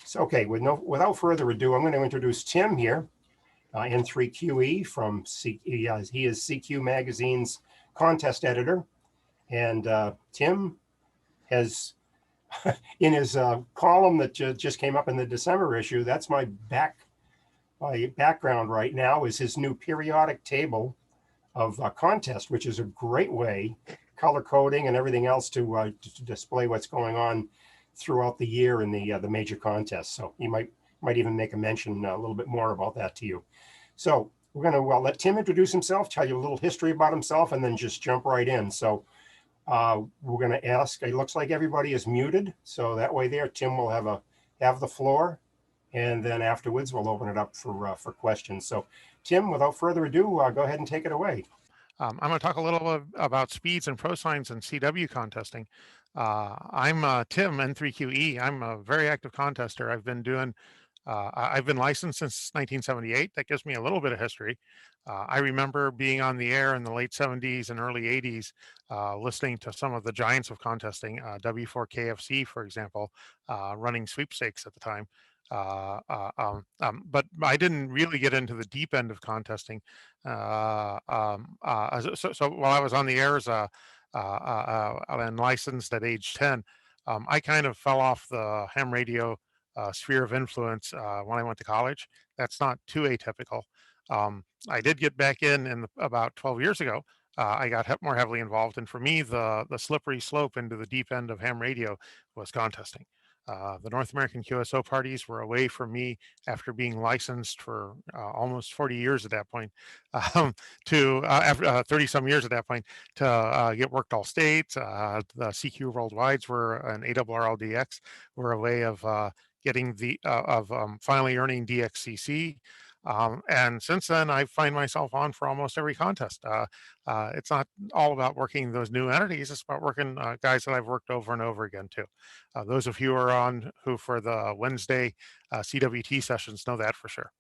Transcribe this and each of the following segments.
So, okay, without further ado, I'm going to introduce Tim here, N3QE from he is CQ Magazine's contest editor, and Tim has in his column that just came up in the December issue. That's my background right now is his new periodic table of contest, which is a great way, color coding and everything else to display what's going on throughout the year in the major contests. So he might even make a mention a little bit more about that to you. So we're going to let Tim introduce himself, tell you a little history about himself, and then just jump right in. So we're going to ask. It looks like everybody is muted, so that way there, Tim will have the floor, and then afterwards we'll open it up for questions. So, Tim, without further ado, go ahead and take it away. I'm going to talk a little bit about speeds and Prosigns and CW contesting. I'm Tim, N3QE. I'm a very active contester. I've been licensed since 1978. That gives me a little bit of history. I remember being on the air in the late 70s and early 80s, listening to some of the giants of contesting, W4 KFC, for example, running sweepstakes at the time. But I didn't really get into the deep end of contesting. So while I was on the air and licensed at age 10, I kind of fell off the ham radio sphere of influence when I went to college. That's not too atypical. I did get back in about 12 years ago. I got more heavily involved, and for me, the slippery slope into the deep end of ham radio was contesting. The North American QSO parties were away from me after being licensed for almost 40 years at that point, to after 30 some years at that point, to get worked all states. The CQ Worldwides were an ARRLDX were a way of getting finally earning DXCC. And since then, I find myself on for almost every contest. It's not all about working those new entities. It's about working guys that I've worked over and over again too. Those of you who are on for the Wednesday CWT sessions know that for sure.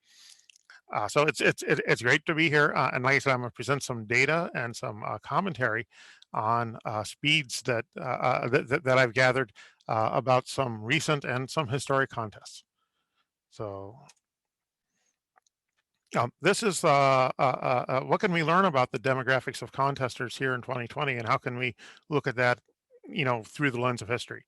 So it's great to be here. And like I said, I'm going to present some data and some commentary on speeds that I've gathered about some recent and some historic contests. So this is what can we learn about the demographics of contesters here in 2020, and how can we look at that, through the lens of history?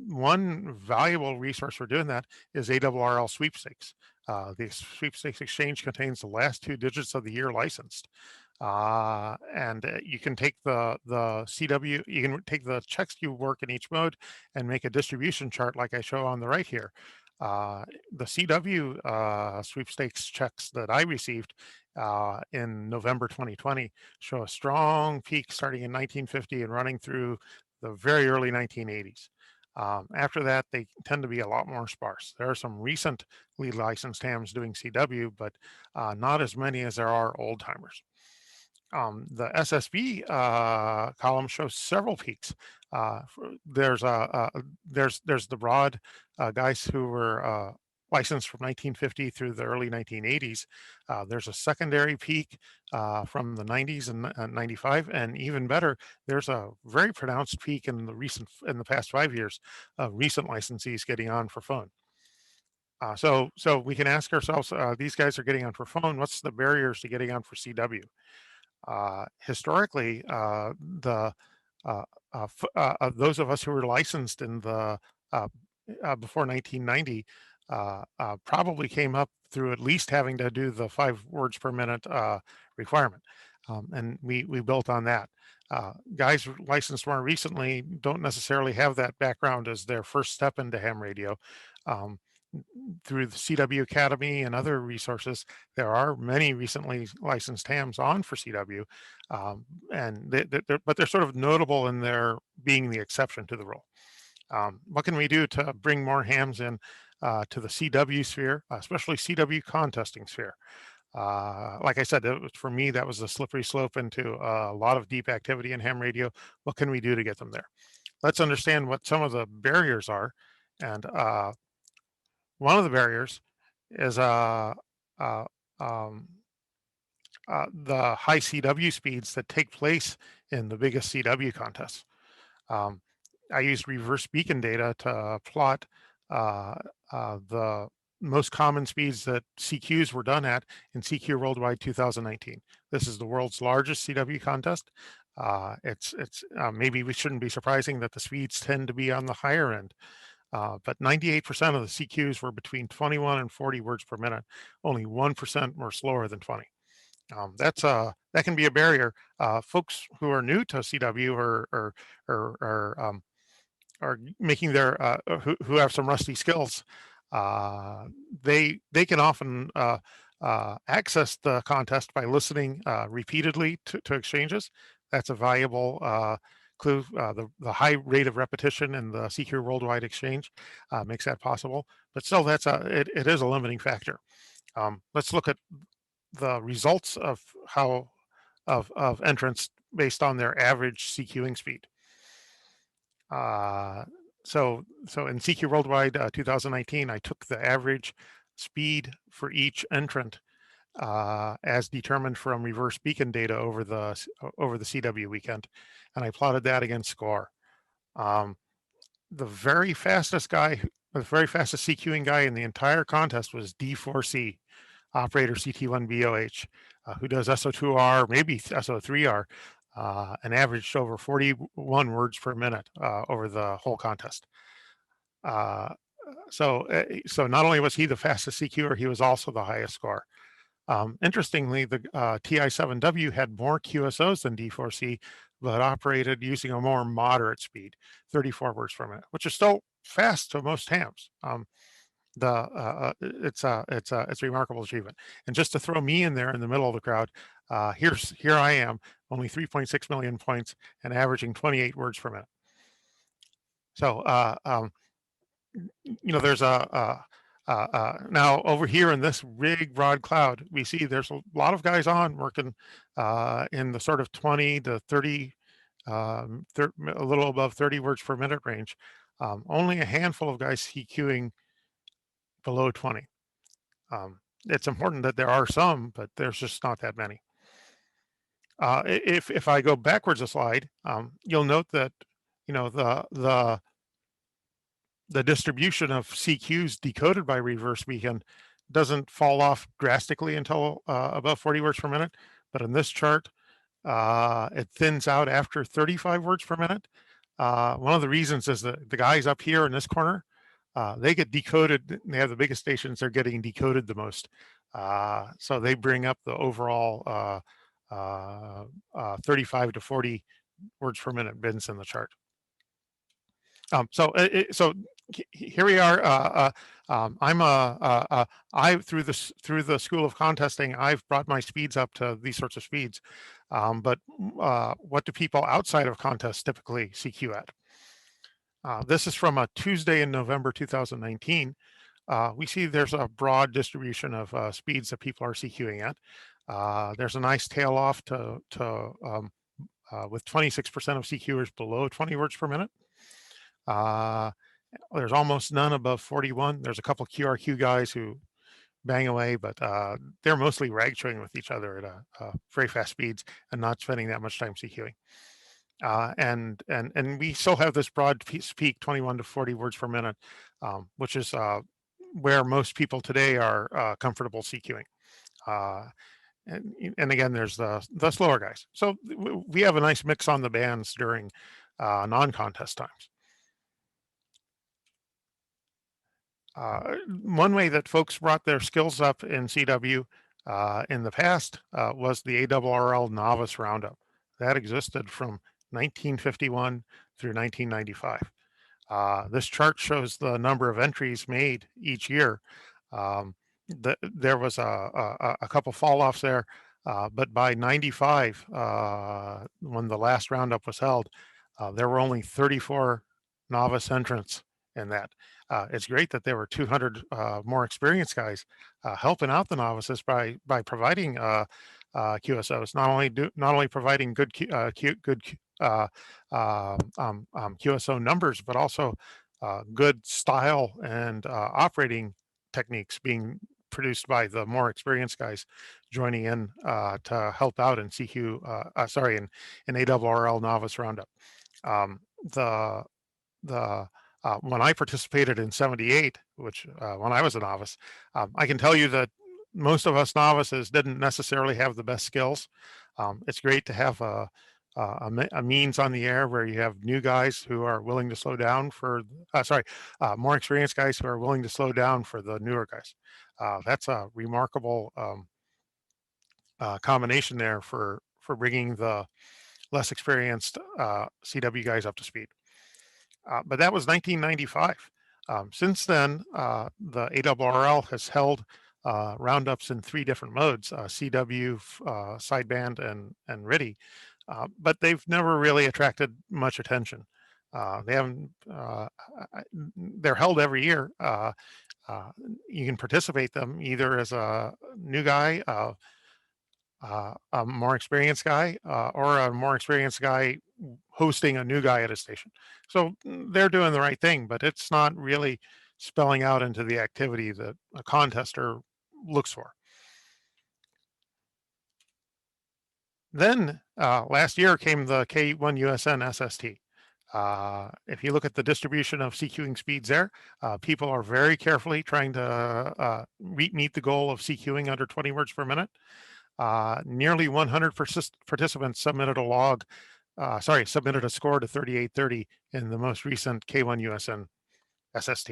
One valuable resource for doing that is ARRL sweepstakes. The sweepstakes exchange contains the last 2 digits of the year licensed. And you can take the CW, you can take the checks you work in each mode and make a distribution chart like I show on the right here. The CW sweepstakes checks that I received in November 2020 show a strong peak starting in 1950 and running through the very early 1980s. After that, they tend to be a lot more sparse. There are some recently licensed hams doing CW, but not as many as there are old timers. The SSB column shows several peaks. There's the broad guys who were licensed from 1950 through the early 1980s. There's a secondary peak from the 90s and 95, and even better, there's a very pronounced peak in the past 5 years of recent licensees getting on for phone. So we can ask ourselves, these guys are getting on for phone. What's the barriers to getting on for CW? Historically, those of us who were licensed in the before 1990 probably came up through at least having to do the 5 words per minute requirement, and we built on that. Guys licensed more recently don't necessarily have that background as their first step into ham radio. Through the CW Academy and other resources, there are many recently licensed hams on for CW, and but they're sort of notable in their being the exception to the rule. What can we do to bring more hams in to the CW sphere, especially CW contesting sphere? Like I said, for me, that was a slippery slope into a lot of deep activity in ham radio. What can we do to get them there? Let's understand what some of the barriers are, and one of the barriers is the high CW speeds that take place in the biggest CW contests. I used reverse beacon data to plot the most common speeds that CQs were done at in CQ Worldwide 2019. This is the world's largest CW contest. It's maybe we shouldn't be surprising that the speeds tend to be on the higher end, but 98% of the CQs were between 21 and 40 words per minute. Only 1% were slower than 20. That can be a barrier. Folks who are new to CW are making their who have some rusty skills. They can often access the contest by listening repeatedly to exchanges. That's a valuable clue. The high rate of repetition in the CQ Worldwide Exchange makes that possible. But still, it is a limiting factor. Let's look at the results of how of entrants based on their average CQing speed. So in CQ Worldwide 2019, I took the average speed for each entrant as determined from reverse beacon data over the CW weekend, and I plotted that against score. The very fastest CQing guy in the entire contest was D4C, operator CT1BOH, who does SO2R, maybe SO3R, and averaged over 41 words per minute over the whole contest. So not only was he the fastest CQer, he was also the highest score. Interestingly, the TI7W had more QSOs than D4C, but operated using a more moderate speed, 34 words per minute, which is still fast to most hams. It's a remarkable achievement. And just to throw me in there in the middle of the crowd, here I am, only 3.6 million points and averaging 28 words per minute. So there's now over here in this big broad cloud, we see there's a lot of guys on working in the sort of 20 to 30, a little above 30 words per minute range. Only a handful of guys CQing below 20. It's important that there are some, but there's just not that many. If I go backwards a slide, you'll note that the distribution of CQs decoded by reverse beacon doesn't fall off drastically until about 40 words per minute. But in this chart, it thins out after 35 words per minute. One of the reasons is that the guys up here in this corner, they get decoded. They have the biggest stations. They're getting decoded the most. So they bring up the overall 35 to 40 words per minute bins in the chart. So here we are. I through the School of Contesting, I've brought my speeds up to these sorts of speeds. But what do people outside of contests typically CQ at? This is from a Tuesday in November 2019. We see there's a broad distribution of speeds that people are CQing at. There's a nice tail off with 26% of CQers below 20 words per minute. There's almost none above 41. There's a couple QRQ guys who bang away, but they're mostly rag chewing with each other at very fast speeds and not spending that much time CQing. And we still have this broad peak 21 to 40 words per minute, which is where most people today are comfortable CQing. And again, there's the slower guys. So we have a nice mix on the bands during non-contest times. One way that folks brought their skills up in CW in the past was the ARRL Novice Roundup. That existed from 1951 through 1995. This chart shows the number of entries made each year. There was a couple fall-offs there, but by 95, when the last roundup was held, there were only 34 novice entrants in that. It's great that there were 200 more experienced guys helping out the novices by providing QSOs, not only providing good QSO numbers, but also good style and operating techniques being produced by the more experienced guys joining in to help out in in ARRL Novice Roundup. The When I participated in '78, which when I was a novice, I can tell you that most of us novices didn't necessarily have the best skills. It's great to have a means on the air where you have new guys who are willing to slow down for, more experienced guys who are willing to slow down for the newer guys. That's a remarkable combination there for bringing the less experienced CW guys up to speed. But that was 1995. Since then, the ARRL has held roundups in 3 different modes: CW, sideband, and RTTY. But they've never really attracted much attention. They haven't. They're held every year. You can participate them either as a new guy, a more experienced guy, or a more experienced guy hosting a new guy at a station. So they're doing the right thing, but it's not really spelling out into the activity that a contester looks for. Then last year came the K1USN SST. If you look at the distribution of CQing speeds there, people are very carefully trying to meet the goal of CQing under 20 words per minute. Nearly 100 participants submitted submitted a score to 3830 in the most recent K1USN SST.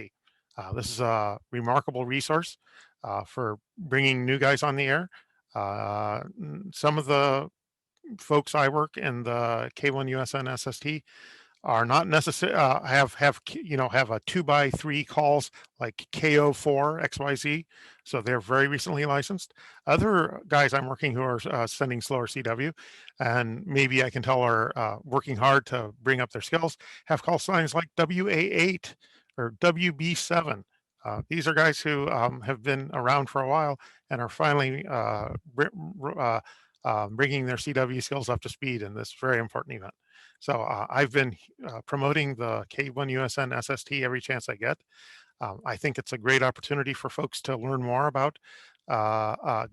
This is a remarkable resource for bringing new guys on the air. Some of the folks I work in the K1USN SST are not necessarily have a 2x3 calls like KO4 XYZ, so they're very recently licensed. Other guys I'm working who are sending slower CW, and maybe I can tell are working hard to bring up their skills, have call signs like WA8 or WB7. These are guys who have been around for a while and are finally bringing their CW skills up to speed in this very important event. So I've been promoting the K1USN SST every chance I get. I think it's a great opportunity for folks to learn more about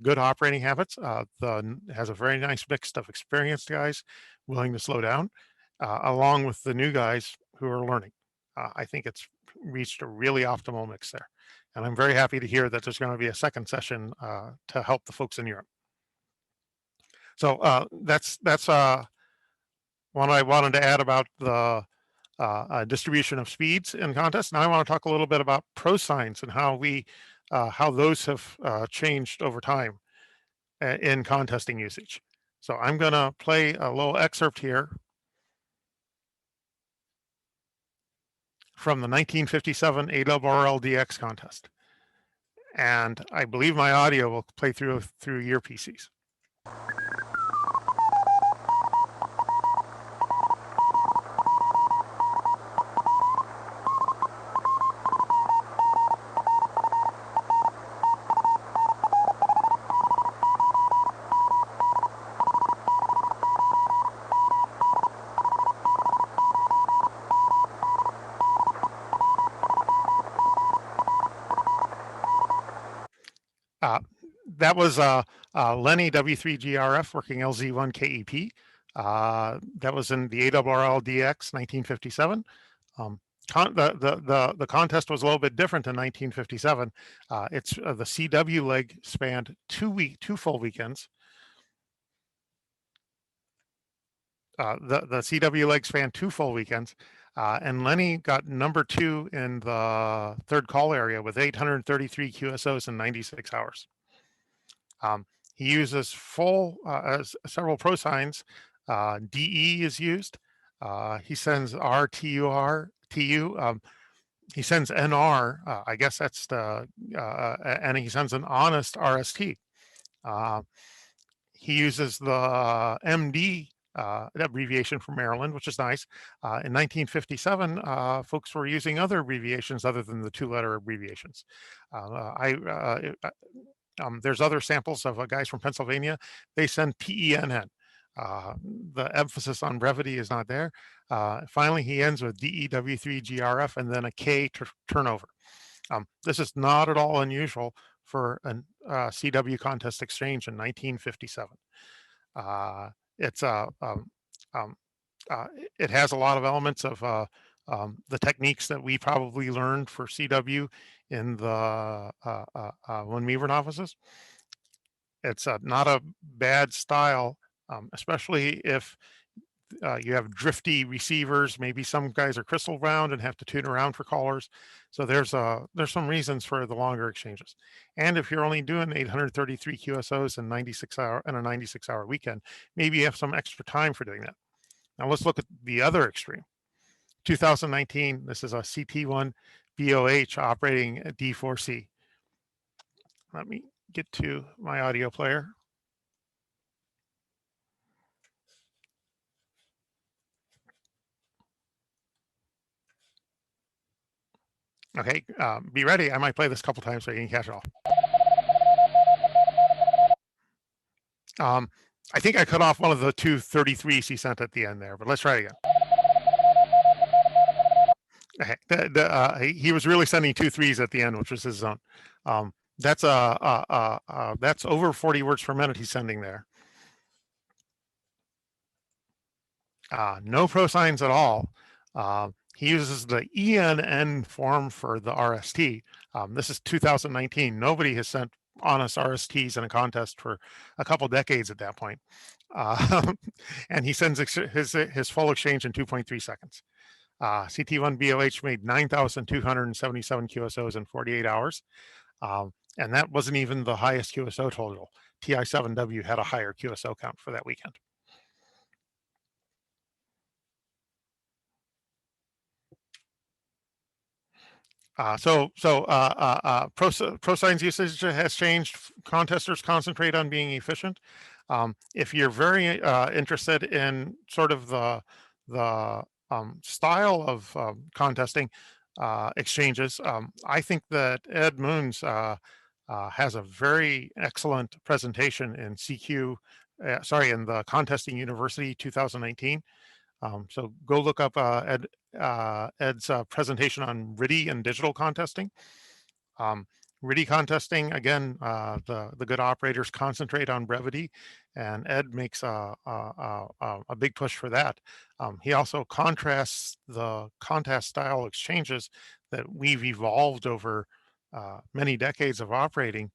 good operating habits. Has a very nice mix of experienced guys willing to slow down, along with the new guys who are learning. I think it's reached a really optimal mix there. And I'm very happy to hear that there's going to be a second session to help the folks in Europe. So that's what I wanted to add about the distribution of speeds in contests. Now I want to talk a little bit about Prosigns and how those have changed over time in contesting usage. So I'm going to play a little excerpt here from the 1957 ARRL DX contest. And I believe my audio will play through your PCs. That was Lenny W3GRF working LZ1KEP. That was in the ARRL DX 1957. The contest was a little bit different in 1957. It's the CW leg spanned 2 full weekends. The CW leg spanned 2 full weekends. And Lenny got number 2 in the third call area with 833 QSOs in 96 hours. He uses several prosigns. DE is used. He sends RTUR, TU. He sends NR. I guess that's and he sends an honest RST. He uses the MD abbreviation for Maryland, which is nice. In 1957, folks were using other abbreviations other than the 2-letter abbreviations. There's other samples of guys from Pennsylvania. They send PENN. The emphasis on brevity is not there. Finally, he ends with DEW3GRF and then a K turnover. This is not at all unusual for a CW contest exchange in 1957. It has a lot of elements of the techniques that we probably learned for CW in the when we were novices. It's not a bad style, especially if you have drifty receivers. Maybe some guys are crystal round and have to tune around for callers. So there's some reasons for the longer exchanges. And if you're only doing 833 QSOs in 96 hour and a 96-hour weekend, maybe you have some extra time for doing that. Now let's look at the other extreme. 2019, this is a CT1 BOH operating at D4C. Let me get to my audio player. Okay, be ready. I might play this a couple times so you can catch it all. I think I cut off one of the two 33s he sent at the end there, but let's try it again. Okay, he was really sending 2 3s at the end, which was his zone. That's that's over 40 words per minute he's sending there. No prosigns at all. He uses the ENN form for the RST. This is 2019. Nobody has sent honest RSTs in a contest for a couple decades at that point. And he sends his full exchange in 2.3 seconds. CT1 BOH made 9,277 QSOs in 48 hours. And that wasn't even the highest QSO total. TI7W had a higher QSO count for that weekend. Prosigns usage has changed. Contesters concentrate on being efficient. If you're very interested in sort of the style of contesting exchanges, I think that Ed Moons has a very excellent presentation in CQ, in the Contesting University 2019. So go look up Ed's presentation on RIDI and digital contesting. RIDI contesting, again, the good operators concentrate on brevity, and Ed makes a big push for that. He also contrasts the contest style exchanges that we've evolved over many decades of operating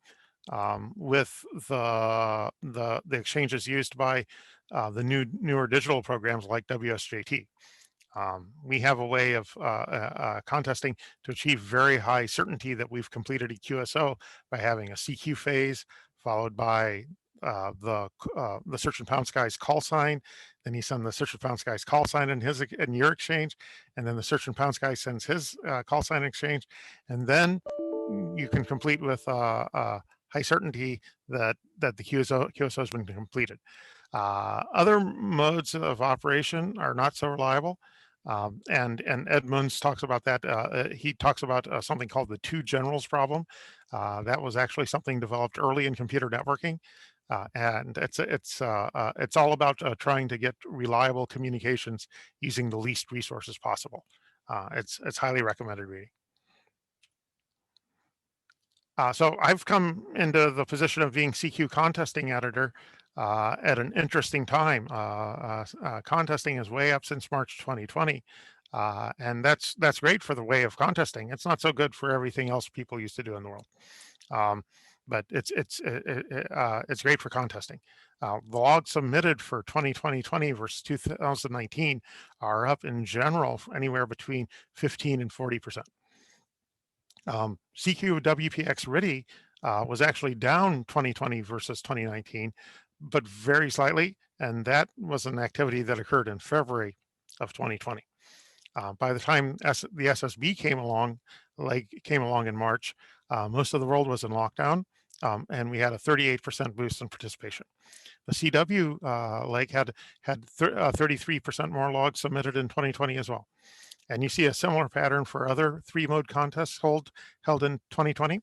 with the exchanges used by the newer digital programs like WSJT. We have a way of contesting to achieve very high certainty that we've completed a QSO by having a CQ phase followed by the search and pound skies call sign. Then you send the search and pound skies call sign in your exchange, and then the search and pound sky sends his call sign exchange, and then you can complete with high certainty that the QSO has been completed. Other modes of operation are not so reliable. And Edmunds talks about that. He talks about something called the two generals problem. That was actually something developed early in computer networking. And it's all about trying to get reliable communications using the least resources possible. It's highly recommended reading. So I've come into the position of being CQ contesting editor at an interesting time. Contesting is way up since March 2020. And that's great for the way of contesting. It's not so good for everything else people used to do in the world. But it's great for contesting. The logs submitted for 2020 versus 2019 are up in general anywhere between 15 and 40%. CQ WPX RIDI was actually down 2020 versus 2019, but very slightly, and that was an activity that occurred in February of 2020. By the time the SSB came along in March, most of the world was in lockdown, and we had a 38% boost in participation. The CW leg had 33% more logs submitted in 2020 as well. And you see a similar pattern for other 3-mode contests held in 2020.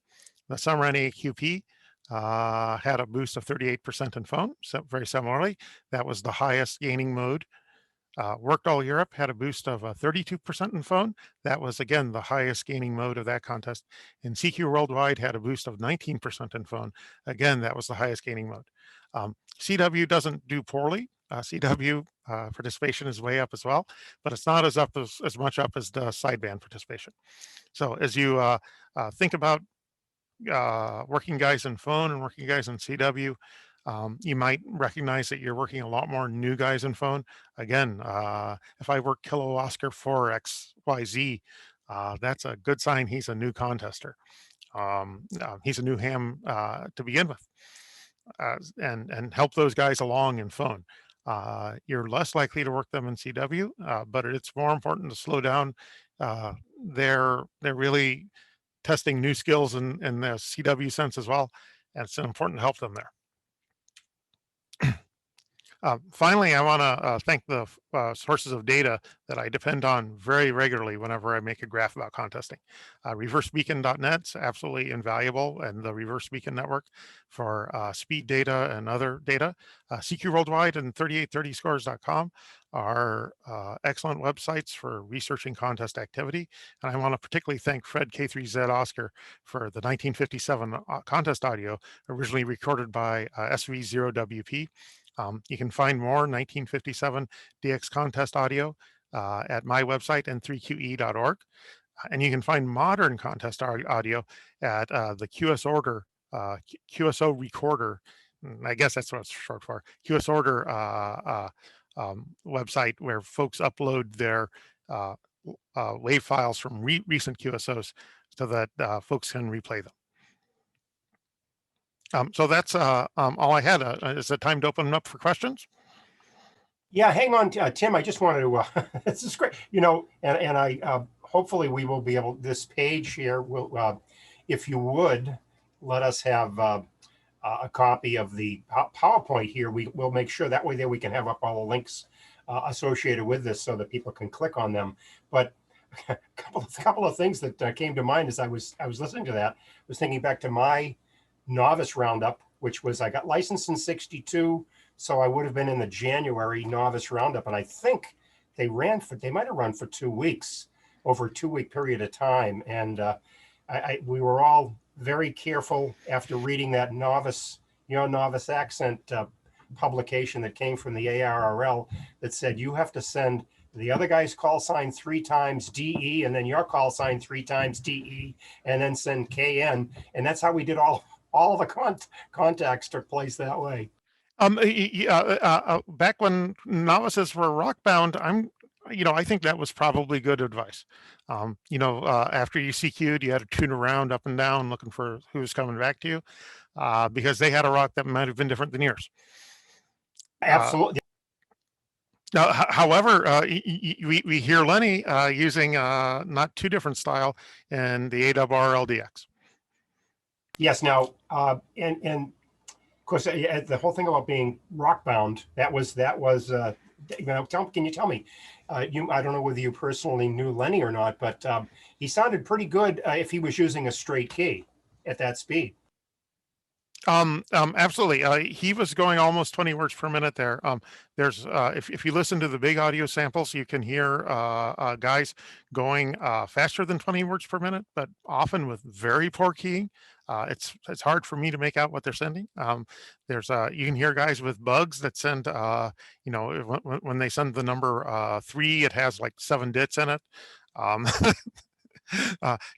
The Summer NAQP had a boost of 38% in phone, so very similarly. That was the highest gaining mode. Worked All Europe had a boost of 32% in phone. That was, again, the highest gaining mode of that contest. And CQ Worldwide had a boost of 19% in phone. Again, that was the highest gaining mode. CW doesn't do poorly. CW participation is way up as well, but it's not as much up as the sideband participation. So as you think about working guys in phone and working guys in CW, you might recognize that you're working a lot more new guys in phone. Again, if I work Kilo Oscar 4XYZ, that's a good sign he's a new contester. He's a new ham to begin with, and help those guys along in phone. You're less likely to work them in CW, but it's more important to slow down. They're really testing new skills in the CW sense as well, and it's important to help them there. Finally, I want to thank the sources of data that I depend on very regularly whenever I make a graph about contesting. ReverseBeacon.net's absolutely invaluable, and the Reverse Beacon Network for speed data and other data. CQ Worldwide and 3830scores.com are excellent websites for researching contest activity. And I want to particularly thank Fred K3Z Oscar for the 1957 contest audio originally recorded by SV0WP. You can find more 1957 DX contest audio at my website, n3qe.org. And you can find modern contest audio at the QS Order, QSO Recorder. I guess that's what it's short for. QS Order website, where folks upload their wave files from recent QSOs so that folks can replay them. So that's all I had. Is it time to open up for questions? Yeah, hang on, Tim. I just wanted to. This is great, and I hopefully we will be able. This page here will, if you would, let us have a copy of the PowerPoint here. We'll make sure that way there we can have up all the links associated with this so that people can click on them. But a couple of things that came to mind as I was listening to that. I was thinking back to my novice roundup, which was I got licensed in '62, so I would have been in the January novice roundup, and I think they might have run for 2 weeks, over a 2-week period of time, and we were all very careful after reading that novice accent publication that came from the ARRL that said you have to send the other guy's call sign 3 times DE, and then your call sign 3 times DE, and then send KN, and that's how we did all of the contacts took place that way. Back when novices were rockbound, I think that was probably good advice. After you CQ'd, you had to tune around up and down looking for who's coming back to you, because they had a rock that might have been different than yours. Absolutely. Now, however, we hear Lenny using not too different style in the AWR LDX. Yes. Now, and of course, the whole thing about being rockbound, that was. Can you tell me? I don't know whether you personally knew Lenny or not, but he sounded pretty good if he was using a straight key at that speed. Absolutely. He was going almost 20 words per minute there. There's if you listen to the big audio samples, you can hear guys going faster than 20 words per minute, but often with very poor keying. It's hard for me to make out what they're sending. You can hear guys with bugs that send when they send the number 3, it has like 7 dits in it.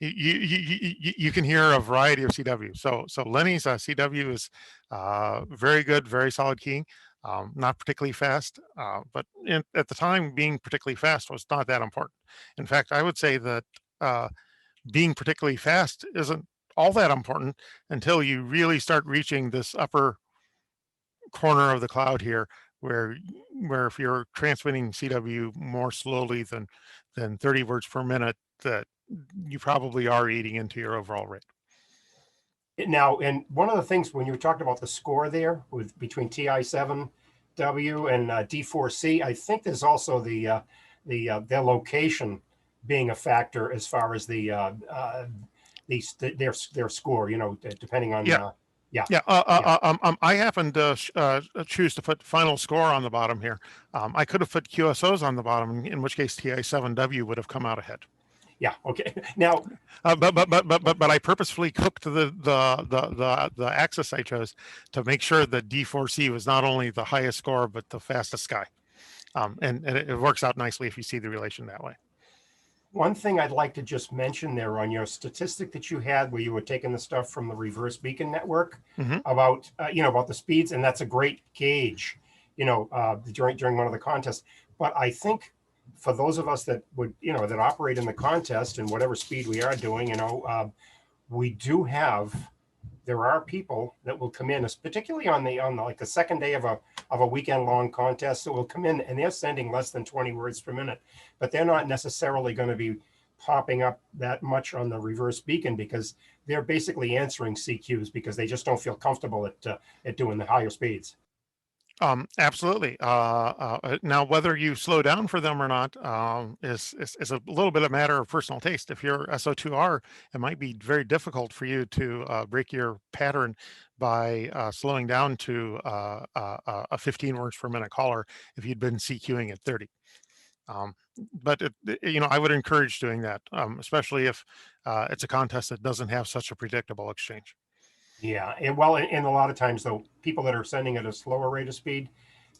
You can hear a variety of CW. So Lenny's CW is very good, very solid keying. Not particularly fast, but at the time, being particularly fast was not that important. In fact, I would say that being particularly fast isn't all that important until you really start reaching this upper corner of the cloud here, where if you're transmitting CW more slowly than 30 words per minute, that you probably are eating into your overall rate. Now, and one of the things when you were talking about the score there with between TI7W and D4C, I think there's also their location being a factor as far as their score. Depending on. I happen to choose to put final score on the bottom here. I could have put QSOs on the bottom, in which case TI7W would have come out ahead. Yeah. Okay. Now, But I purposefully cooked the axis I chose to make sure that D4C was not only the highest score but the fastest sky. And it works out nicely if you see the relation that way. one thing I'd like to just mention there on your statistic that you had where you were taking the stuff from the reverse beacon network Mm-hmm. about, about the speeds, and that's a great gauge, during one of the contests. But I think for those of us that would, that operate in the contest and whatever speed we are doing, we do have, there are people that will come in, particularly on the like the second day of a weekend long contest, that will come in and they're sending less than 20 words per minute, but they're not necessarily going to be popping up that much on the reverse beacon because they're basically answering CQs because they just don't feel comfortable at doing the higher speeds. Absolutely. Now, whether you slow down for them or not is a little bit a matter of personal taste. If you're SO2R, it might be very difficult for you to break your pattern by slowing down to a 15 words per minute caller if you'd been CQing at 30. But I would encourage doing that, especially if it's a contest that doesn't have such a predictable exchange. Yeah, and a lot of times though, people that are sending at a slower rate of speed,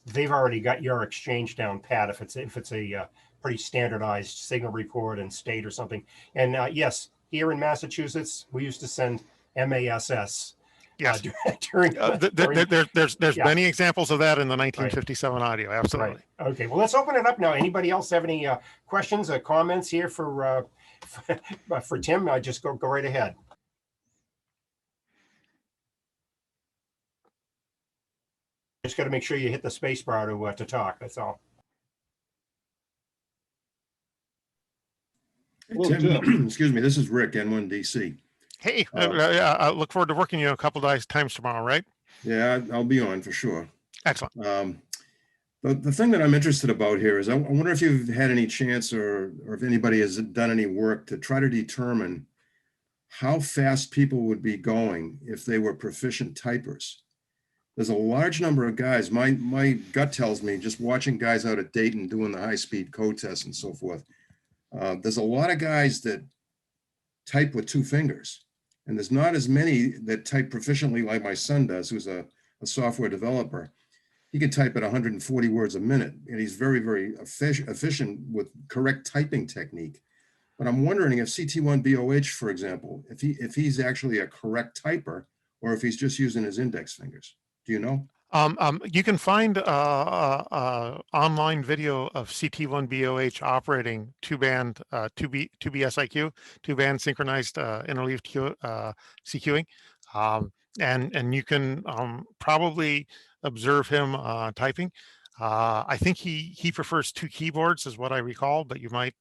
they've already got your exchange down pat if it's a pretty standardized signal report and state or something. And yes, here in Massachusetts, we used to send MASS. Yes. During There's yeah. many examples of that in the 1957 audio. Absolutely. Right. Okay. Well, let's open it up now. Anybody else have any questions or comments here for Tim? Just go right ahead. Just got to make sure you hit the space bar to talk. That's all. Well, Tim, excuse me. This is Rick, N1DC. Hey, I look forward to working with you a couple of times tomorrow, right? Yeah, I'll be on for sure. Excellent. The thing that I'm interested about here is I wonder if you've had any chance or if anybody has done any work to try to determine how fast people would be going if they were proficient typers. There's a large number of guys. My gut tells me, just watching guys out at Dayton doing the high-speed code tests and so forth, there's a lot of guys that type with two fingers. And there's not as many that type proficiently like my son does, who's a software developer. He can type at 140 words a minute, and he's very, very efficient with correct typing technique. But I'm wondering if CT1BOH, for example, if he's actually a correct typer or if he's just using his index fingers. Do you know? You can find online video of CT1BOH operating two-band 2BSIQ, two-band synchronized interleaved CQing, and you can probably observe him typing. I think he prefers two keyboards, is what I recall, but you might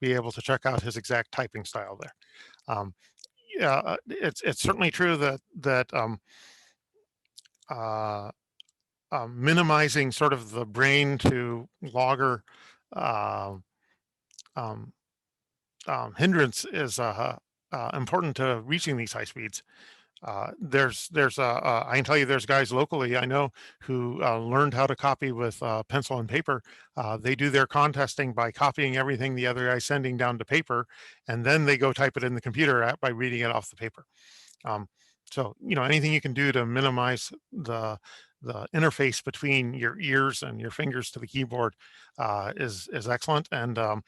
be able to check out his exact typing style there. Yeah, it's certainly true that minimizing sort of the brain to logger hindrance is important to reaching these high speeds. I can tell you there's guys locally I know who learned how to copy with pencil and paper. They do their contesting by copying everything the other guy's sending down to paper, and then they go type it in the computer by reading it off the paper. So, anything you can do to minimize the interface between your ears and your fingers to the keyboard is excellent. And I'm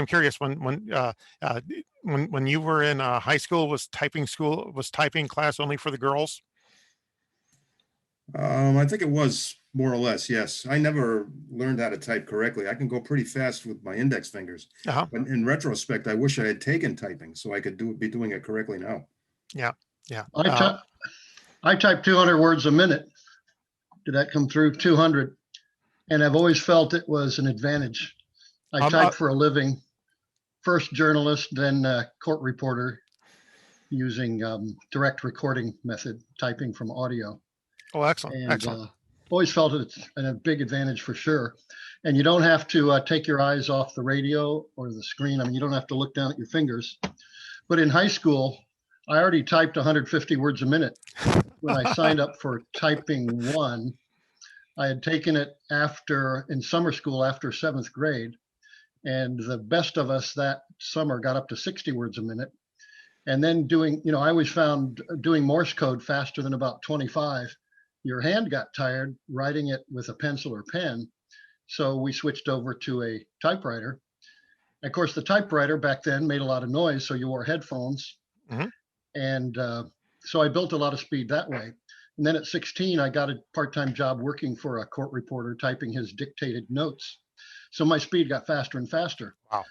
curious, when you were in high school, was typing class only for the girls? I think it was more or less, yes. I never learned how to type correctly. I can go pretty fast with my index fingers. Uh-huh. But in retrospect, I wish I had taken typing so I could be doing it correctly now. Yeah. I type 200 words a minute. Did that come through? 200. And I've always felt it was an advantage. I type for a living, first journalist, then court reporter, using direct recording method, typing from audio. Oh, excellent. And Excellent. Always felt it's a big advantage for sure. And you don't have to take your eyes off the radio or the screen. I mean, you don't have to look down at your fingers. But in high school, I already typed 150 words a minute. When I signed up for typing 1, I had taken it in summer school after 7th grade. And the best of us that summer got up to 60 words a minute. And then doing, I always found doing Morse code faster than about 25. Your hand got tired writing it with a pencil or pen. So we switched over to a typewriter. Of course, the typewriter back then made a lot of noise, so you wore headphones. Mhm. And so I built a lot of speed that way. And then at 16, I got a part-time job working for a court reporter, typing his dictated notes. So my speed got faster and faster. Wow.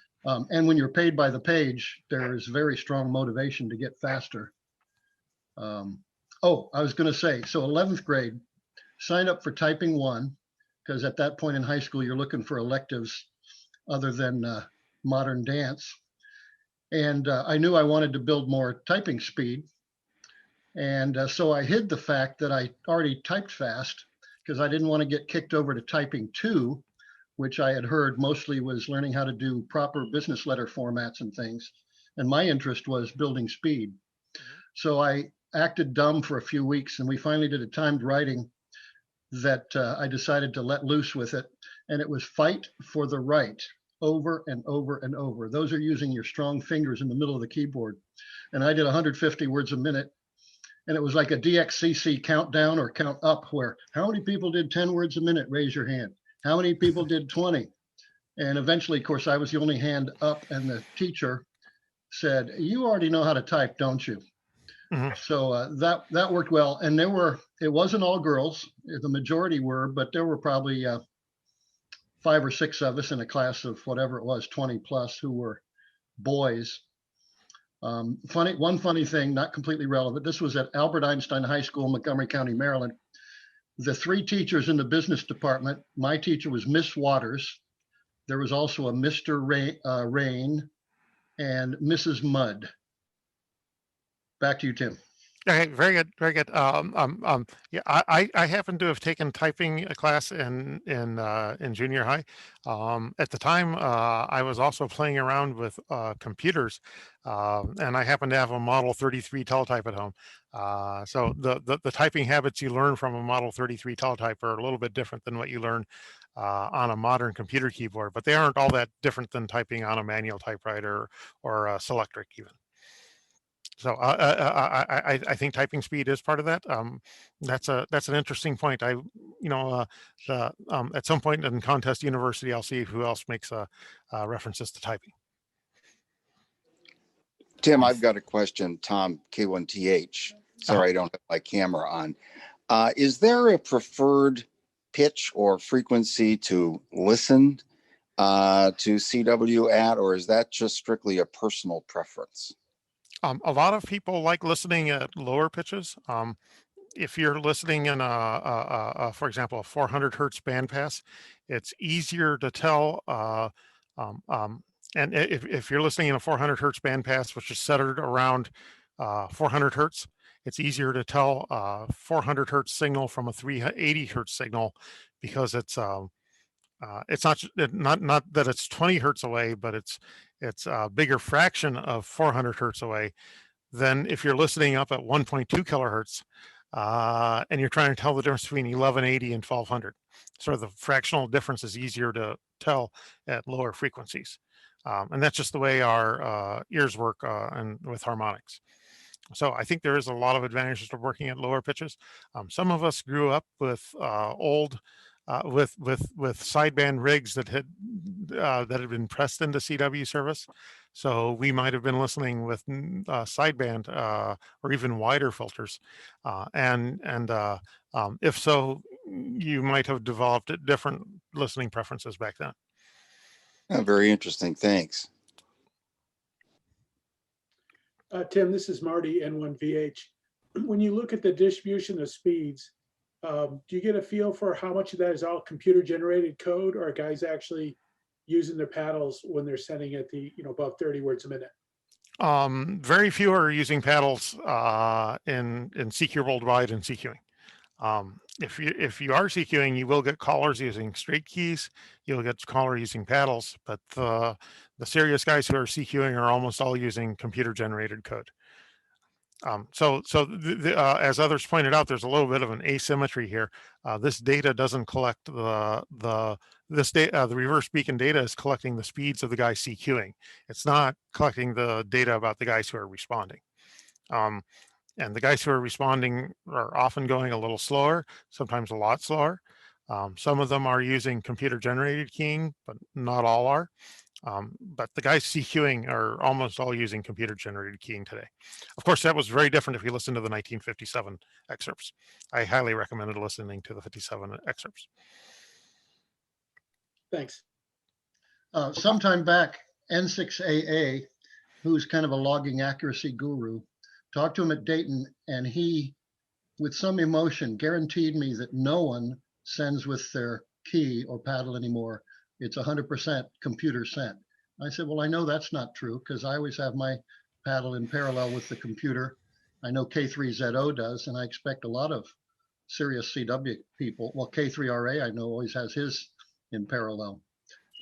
And when you're paid by the page, there is very strong motivation to get faster. I was going to say, so 11th grade, signed up for typing 1, because at that point in high school, you're looking for electives other than modern dance. And I knew I wanted to build more typing speed. And so I hid the fact that I already typed fast because I didn't want to get kicked over to typing 2, which I had heard mostly was learning how to do proper business letter formats and things. And my interest was building speed. So I acted dumb for a few weeks, and we finally did a timed writing that I decided to let loose with it. And it was fight for the right, over and over and over. Those are using your strong fingers in the middle of the keyboard. And I did 150 words a minute. And it was like a DXCC countdown or count up, where how many people did 10 words a minute? Raise your hand. How many people did 20? And eventually, of course, I was the only hand up, and the teacher said, "You already know how to type, don't you?" Mhm. So that worked well. And it wasn't all girls. The majority were, but there were probably 5 or 6 of us in a class of whatever it was, 20 plus, who were boys. One funny thing, not completely relevant. This was at Albert Einstein High School, Montgomery County, Maryland. The 3 teachers in the business department, my teacher was Miss Waters. There was also a Mr. Rain and Mrs. Mudd. Back to you, Tim. Okay, very good, very good. Yeah, I happen to have taken typing a class in junior high. At the time, I was also playing around with computers, and I happened to have a Model 33 teletype at home. So the typing habits you learn from a Model 33 teletype are a little bit different than what you learn on a modern computer keyboard, but they aren't all that different than typing on a manual typewriter or a Selectric even. So I think typing speed is part of that. That's an interesting point. At some point in Contest University, I'll see who else makes references to typing. Tim, I've got a question. Tom, K1TH. Sorry, I don't have my camera on. Is there a preferred pitch or frequency to listen to CW at, or is that just strictly a personal preference? A lot of people like listening at lower pitches. If you're listening in for example, a 400 hertz bandpass, it's easier to tell. And if you're listening in a 400 hertz bandpass, which is centered around 400 hertz, it's easier to tell a 400 hertz signal from a 380 hertz signal, because it's not that it's 20 hertz away, but it's a bigger fraction of 400 hertz away than if you're listening up at 1.2 kilohertz and you're trying to tell the difference between 1180 and 1200. Sort of the fractional difference is easier to tell at lower frequencies. And that's just the way our ears work and with harmonics. So I think there is a lot of advantages to working at lower pitches. Some of us grew up with old with sideband rigs that had been pressed into CW service, so we might have been listening with sideband or even wider filters, and if so, you might have developed different listening preferences back then. Very interesting. Thanks. Tim, this is Marty, N1VH. When you look at the distribution of speeds, do you get a feel for how much of that is all computer generated code, or are guys actually using their paddles when they're sending at the above 30 words a minute? Very few are using paddles in CQ Worldwide and CQing. If you are CQing, you will get callers using straight keys. You'll get caller using paddles, but the serious guys who are CQing are almost all using computer generated code. As others pointed out, there's a little bit of an asymmetry here. This data doesn't collect the reverse beacon data is collecting the speeds of the guys CQing. It's not collecting the data about the guys who are responding. And the guys who are responding are often going a little slower, sometimes a lot slower. Some of them are using computer generated keying, but not all are. But the guys CQing are almost all using computer generated keying today. Of course, that was very different if you listen to the 1957 excerpts. I highly recommended listening to the 57 excerpts. Thanks. Sometime back, N6AA, who's kind of a logging accuracy guru, talked to him at Dayton, and he, with some emotion, guaranteed me that no one sends with their key or paddle anymore. It's 100% computer sent. I said, well, I know that's not true because I always have my paddle in parallel with the computer. I know K3ZO does, and I expect a lot of serious CW people. Well, K3RA, I know always has his in parallel.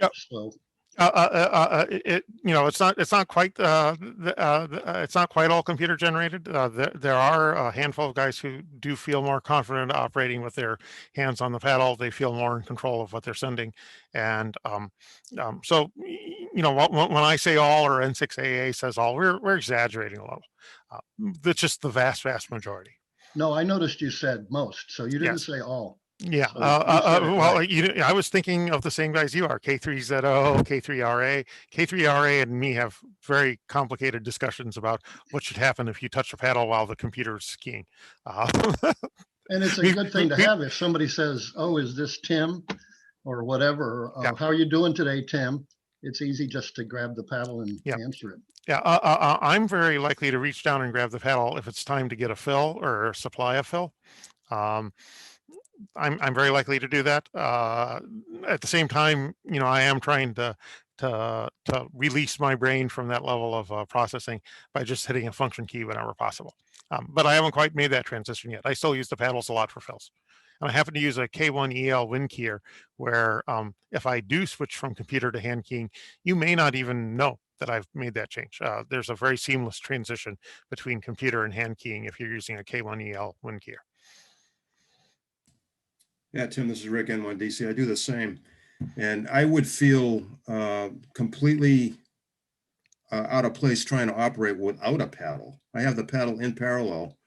Yep. So it's not quite it's not quite all computer generated. There are a handful of guys who do feel more confident operating with their hands on the paddle. They feel more in control of what they're sending, and so when I say all or N6AA says all, we're exaggerating a little. That's just the vast majority. no, I noticed you said most, so you didn't Yes. say all. Yeah, So you said it right. I was thinking of the same guys you are, K3ZO, K3RA. K3RA and me have very complicated discussions about what should happen if you touch a paddle while the computer's skiing. And it's a good thing to have if somebody says, oh, is this Tim or whatever? Yeah. How are you doing today, Tim? It's easy just to grab the paddle and Yeah. answer it. Yeah, I'm very likely to reach down and grab the paddle if it's time to get a fill or a supply of fill. I'm very likely to do that. At the same time, I am trying to release my brain from that level of processing by just hitting a function key whenever possible. But I haven't quite made that transition yet. I still use the paddles a lot for fills. And I happen to use a K1EL wind keyer where if I do switch from computer to hand keying, you may not even know that I've made that change. There's a very seamless transition between computer and hand keying if you're using a K1EL wind keyer. Yeah, Tim, this is Rick, N1DC. I do the same. And I would feel completely out of place trying to operate without a paddle. I have the paddle in parallel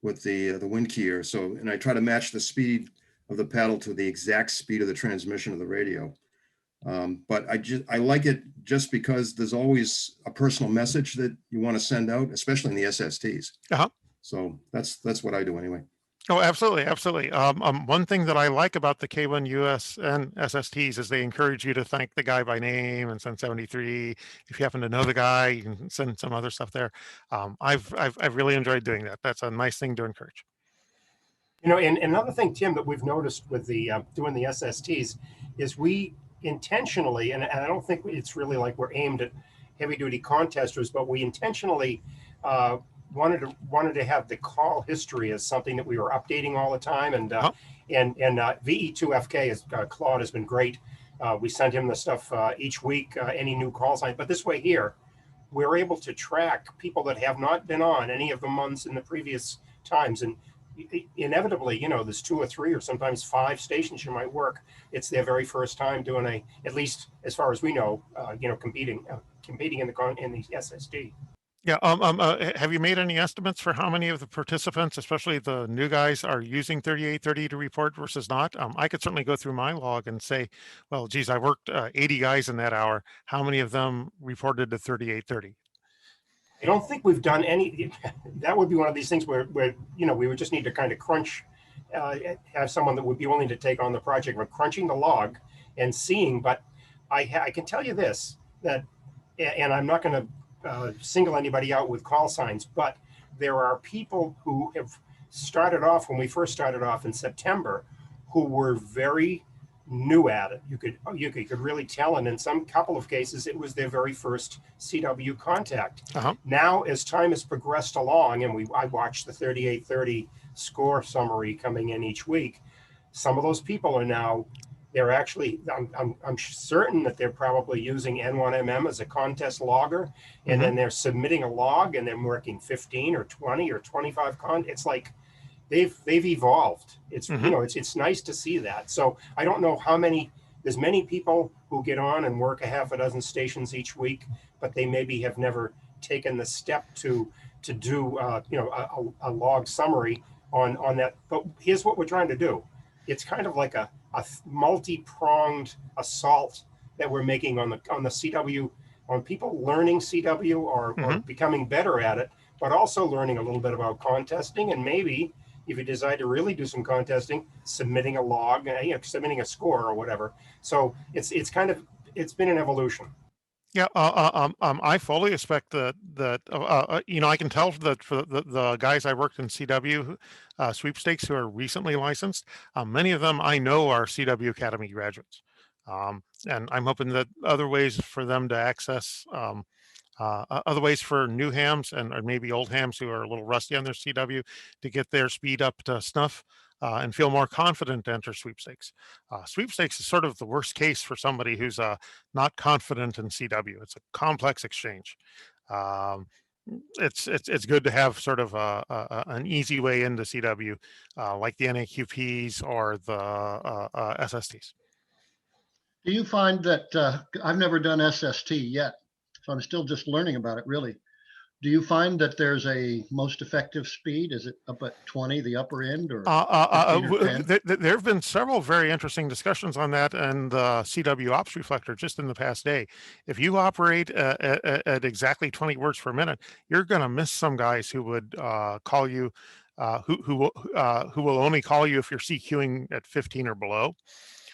with the wind keyer. And I try to match the speed of the paddle to the exact speed of the transmission of the radio. But I like it just because there's always a personal message that you want to send out, especially in the SSTs. Uh-huh. So that's what I do anyway. Oh, absolutely, absolutely. One thing that I like about the K1USN SSTs is they encourage you to thank the guy by name and send 73. If you happen to know the guy, you can send some other stuff there. I've really enjoyed doing that. That's a nice thing to encourage. And another thing, Tim, that we've noticed with the doing the SSTs is we intentionally, and I don't think it's really like we're aimed at heavy duty contesters, but we intentionally wanted to have the call history as something that we were updating all the time, and Vhf is Claude has been great. We send him the stuff each week, any new call sign. But this way here, we're able to track people that have not been on any of the months in the previous times, and inevitably, there's 2 or 3 or sometimes 5 stations you might work. It's their very first time doing at least as far as we know, competing in the SSD. Yeah. Have you made any estimates for how many of the participants, especially the new guys, are using 3830 to report versus not? I could certainly go through my log and say, well, geez, I worked 80 guys in that hour. How many of them reported to 3830? I don't think we've done any. That would be one of these things where we would just need to kind of crunch, have someone that would be willing to take on the project. We're crunching the log and seeing, but I can tell you this, that, and I'm not going to single anybody out with call signs, but there are people who have started off when we first started off in September who were very new at it. You could really tell, and in some couple of cases it was their very first CW contact. Uh-huh. Now, as time has progressed along, and I watched the 3830 score summary coming in each week, some of those people are now, they're actually, I'm certain that they're probably using N1MM as a contest logger, and then they're submitting a log and they're working 15 or 20 or 25 It's like they've evolved. It's, you know, it's nice to see that. So I don't know how many, there's many people who get on and work a half a dozen stations each week, but they maybe have never taken the step to do you know, a log summary on that. But here's what we're trying to do. It's kind of like a multi-pronged assault that we're making on the CW, on people learning CW or becoming better at it, but also learning a little bit about contesting, and maybe if you decide to really do some contesting, submitting a log, you know, submitting a score or whatever. So it's kind of, it's been an evolution. Yeah, I fully expect that you know, I can tell that for the guys I worked in CW sweepstakes who are recently licensed, many of them I know are CW Academy graduates, and I'm hoping that other ways for them to access other ways for new hams and or maybe old hams who are a little rusty on their CW to get their speed up to snuff and feel more confident to enter sweepstakes. Sweepstakes is sort of the worst case for somebody who's not confident in CW. It's a complex exchange. Um, it's good to have sort of an easy way into CW, like the NAQPs or the SSTs. Do you find that I've never done SST yet, so I'm still just learning about it really. Do you find that there's a most effective speed? Is it up at 20, the upper end, or 15 or 10? There have been several very interesting discussions on that and the CW ops reflector just in the past day. If you operate at exactly 20 words per minute, you're going to miss some guys who would call you, who will only call you if you're CQing at 15 or below.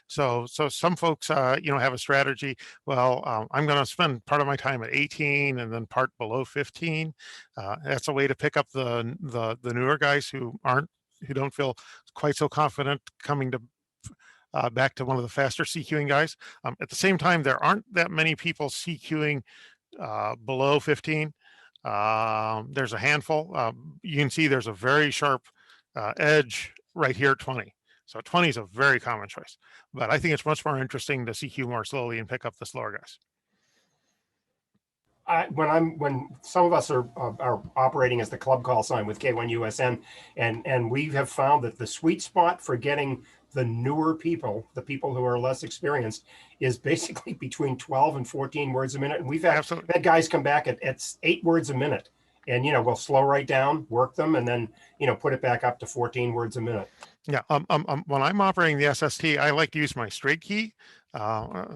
So some folks, you know, have a strategy. Well, I'm going to spend part of my time at 18 and then part below 15. That's a way to pick up the newer guys who don't feel quite so confident coming to back to one of the faster CQing guys. At the same time, there aren't that many people CQing below 15. There's a handful. You can see there's a very sharp edge right here at 20. So 20 is a very common choice, but I think it's much more interesting to CQ more slowly and pick up the slower guys. When some of us are operating as the club call sign with K1USN, and we have found that the sweet spot for getting the newer people, the people who are less experienced, is basically between 12 and 14 words a minute. And we've had guys come back at 8 words a minute, and you know, we'll slow right down, work them, and then you know, put it back up to 14 words a minute. Yeah. When I'm operating the SST, I like to use my straight key.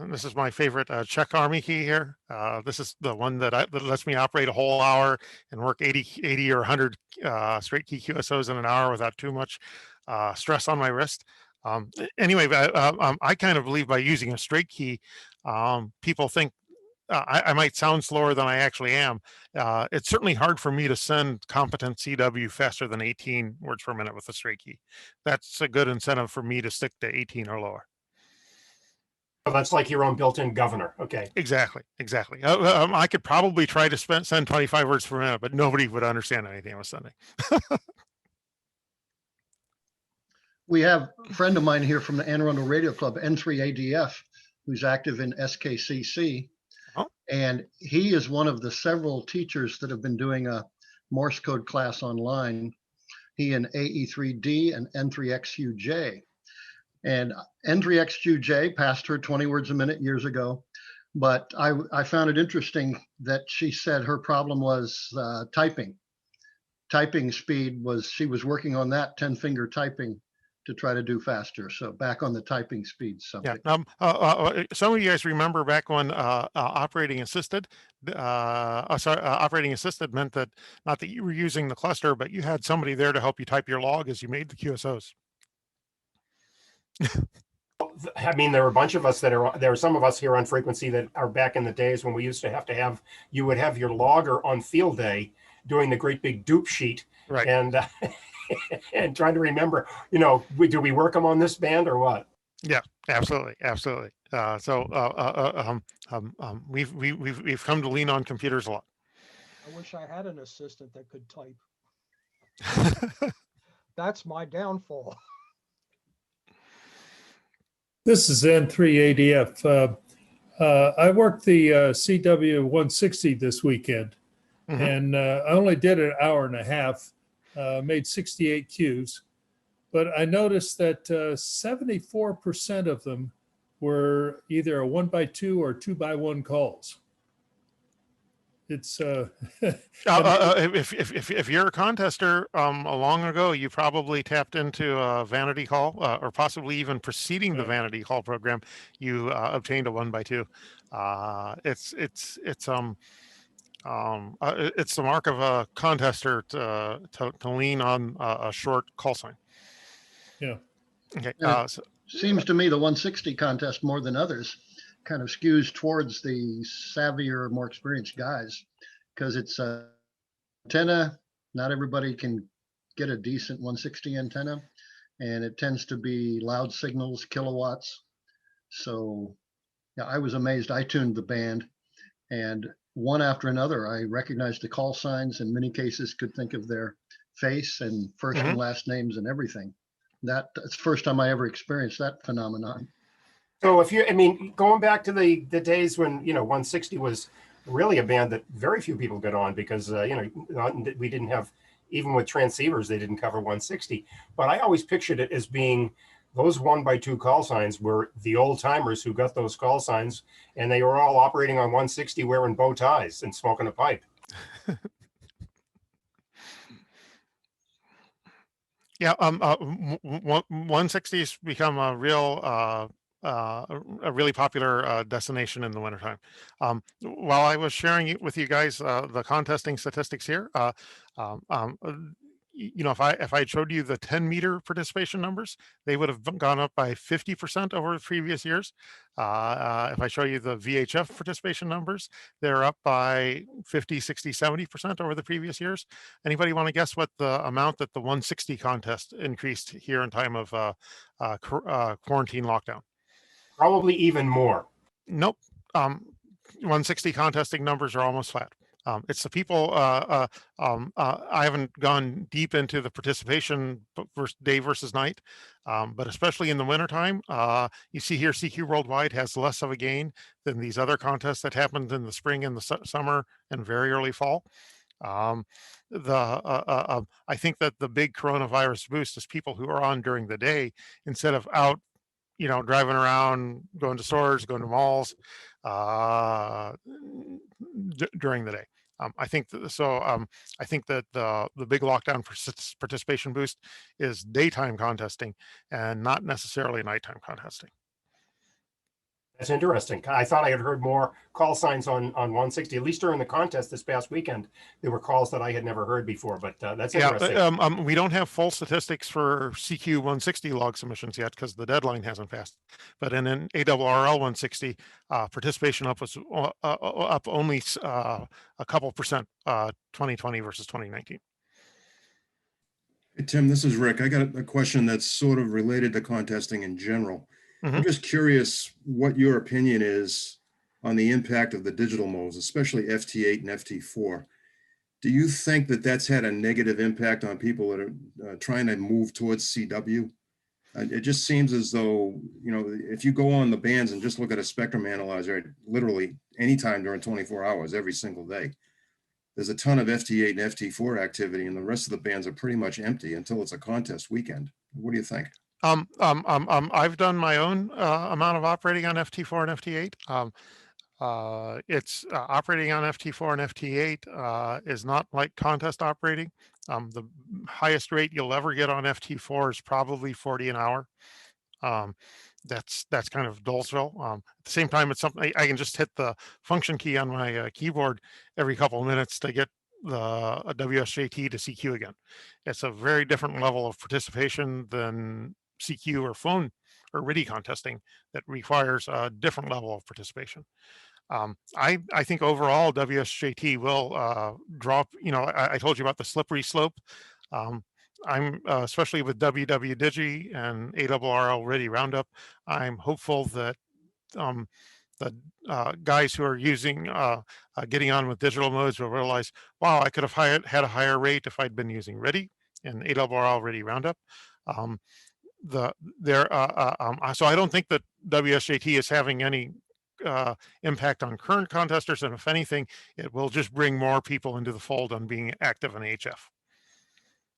This is my favorite Czech Army key here. This is the one that lets me operate a whole hour and work 80 or 100 straight key QSOs in an hour without too much stress on my wrist. Anyway, I kind of believe by using a straight key, people think I might sound slower than I actually am. It's certainly hard for me to send competent CW faster than 18 words per minute with a straight key. That's a good incentive for me to stick to 18 or lower. So that's like your own built-in governor. Okay. Exactly. I could probably try to send 25 words per minute, but nobody would understand anything I was sending. We have a friend of mine here from the Anne Arundel Radio Club, N3ADF, who's active in SKCC. And he is one of the several teachers that have been doing a Morse code class online. He and AE3D and N3XUJ. And N3XUJ passed her 20 words a minute years ago. But I found it interesting that she said her problem was typing. Typing speed was, she was working on that 10-finger typing to try to do faster. So back on the typing speed subject. Yeah. Some of you guys remember back when operating assisted, operating assisted meant that not that you were using the cluster, but you had somebody there to help you type your log as you made the QSOs. I mean, there are a bunch of us there are some of us here on frequency that are back in the days when we used to have, you would have your logger on field day doing the great big dupe sheet. Right. And and trying to remember, you know, do we work them on this band or what? Yeah, absolutely. We've come to lean on computers a lot. I wish I had an assistant that could type. That's my downfall. This is N3ADF. I worked the CW 160 this weekend, and I only did an hour and a half, made 68 cues, but I noticed that 74% of them were either a 1x2 or 2x1 calls. It's if you're a contester, long ago you probably tapped into a vanity call, or possibly even preceding the vanity call program, you obtained a 1x2. It's the mark of a contester to lean on a short call sign. Yeah. Okay. Seems to me the 160 contest more than others kind of skews towards the savvier, more experienced guys, because it's a antenna. Not everybody can get a decent 160 antenna, and it tends to be loud signals, kilowatts. So yeah, I was amazed. I tuned the band, and one after another, I recognized the call signs. In many cases, could think of their face and first and last names and everything. That's the first time I ever experienced that phenomenon. So if you, I mean, going back to the days when, 160 was really a band that very few people got on because, we didn't have, even with transceivers, they didn't cover 160. But I always pictured it as being those 1x2 call signs were the old timers who got those call signs, and they were all operating on 160 wearing bow ties and smoking a pipe. Yeah, 160's become a really popular destination in the wintertime. While I was sharing with you guys the contesting statistics here, if I showed you the 10-meter participation numbers, they would have gone up by 50% over the previous years. If I show you the VHF participation numbers, they're up by 50, 60, 70% over the previous years. Anybody want to guess what the amount that the 160 contest increased here in time of quarantine lockdown? Probably even more. Nope. 160 contesting numbers are almost flat. It's the people. I haven't gone deep into the participation day versus night, but especially in the wintertime, you see here CQ Worldwide has less of a gain than these other contests that happened in the spring and the summer and very early fall. I think that the big coronavirus boost is people who are on during the day instead of out, driving around, going to stores, going to malls during the day. I think I think that the big lockdown participation boost is daytime contesting and not necessarily nighttime contesting. That's interesting. I thought I had heard more call signs on 160, at least during the contest this past weekend. There were calls that I had never heard before, but that's interesting. We don't have full statistics for CQ 160 log submissions yet because the deadline hasn't passed. But in an ARRL 160, participation up was up only a couple percent, 2020 versus 2019. Hey, Tim, this is Rick. I got a question that's sort of related to contesting in general. I'm just curious what your opinion is on the impact of the digital modes, especially FT8 and FT4. Do you think that that's had a negative impact on people that are trying to move towards CW? It just seems as though, if you go on the bands and just look at a spectrum analyzer, literally anytime during 24 hours, every single day, there's a ton of FT8 and FT4 activity, and the rest of the bands are pretty much empty until it's a contest weekend. What do you think? I've done my own amount of operating on FT4 and FT8. It's operating on FT4 and FT8 is not like contest operating. The highest rate you'll ever get on FT4 is probably 40 an hour. That's kind of Dolesville. At the same time, it's something I can just hit the function key on my keyboard every couple of minutes to get the WSJT to CQ again. It's a very different level of participation than CQ or phone or RIDI contesting that requires a different level of participation. I think overall WSJT will drop. I told you about the slippery slope. I'm especially with WW Digi and ARRL RIDI Roundup. I'm hopeful that the guys who are using getting on with digital modes will realize, wow, I could have had a higher rate if I'd been using RIDI and ARRL RIDI Roundup. so I don't think that WSJT is having any impact on current contesters, and if anything, it will just bring more people into the fold on being active in HF.